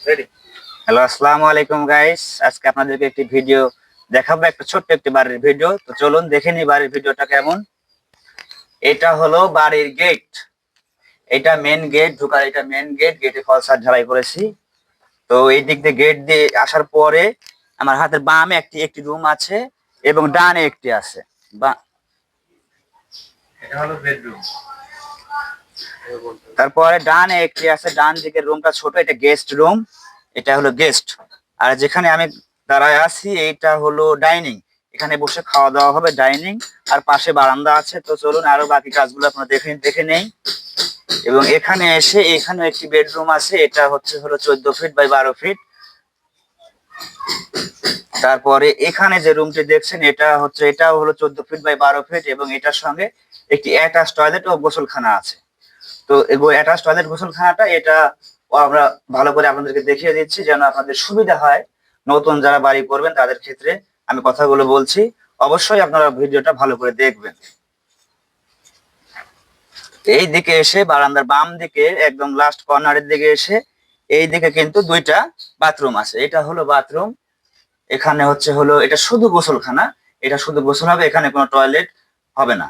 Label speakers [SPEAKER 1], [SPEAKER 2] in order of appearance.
[SPEAKER 1] Ready. Hello, আসসালামু আলাইকুম guys. আজকে আপনাদেরকে একটি ভিডিও দেখাবো, একটা ছোট্ট একটি বাড়ির ভিডিও। তো চলুন দেখে নিই বাড়ির ভিডিওটা কেমন। এটা হলো বাড়ির গেট, এটা মেন গেট, ঢোকার এটা মেন গেট। গেটে ফলস ঢালাই করেছি। তো এই দিক দিয়ে গেট দিয়ে আসার পরে আমার হাতের বামে একটি একটি রুম আছে এবং ডানে একটি আছে। এটা হলো বেডরুম। তারপরে ডানে একটি আছে, ডান দিকের রুমটা ছোট, এটা গেস্ট রুম, এটা হলো গেস্ট। আর যেখানে আমি দাঁড়ায় আছি এইটা হলো ডাইনিং, এখানে বসে খাওয়া দাওয়া হবে, ডাইনিং। আর পাশে বারান্দা আছে। তো চলুন আরো বাকি কাজগুলো আপনারা দেখে নেই। এবং এখানে এসে এখানে একটি বেডরুম আছে, এটা হলো 14 ফিট বাই 12 ফিট। তারপরে এখানে যে রুমটি দেখছেন এটাও হলো 14 ফিট বাই 12 ফিট এবং এটার সঙ্গে একটি অ্যাটাচ টয়লেট ও গোসলখানা আছে। তো অ্যাটাচ টয়লেট গোসলখানাটা এটা আমরা ভালো করে আপনাদেরকে দেখিয়ে দিচ্ছি যেন আপনাদের সুবিধা হয়। নতুন যারা বাড়ি করবেন তাদের ক্ষেত্রে আমি কথাগুলো বলছি, অবশ্যই আপনারা ভিডিওটা ভালো করে দেখবেন। এই দিকে এসে বারান্দার বাম দিকে একদম লাস্ট কর্নারের দিকে এসে এই দিকে কিন্তু দুইটা বাথরুম আছে। এটা হলো বাথরুম, এখানে হলো এটা শুধু গোসলখানা, এটা শুধু গোসল হবে, এখানে কোনো টয়লেট হবে না।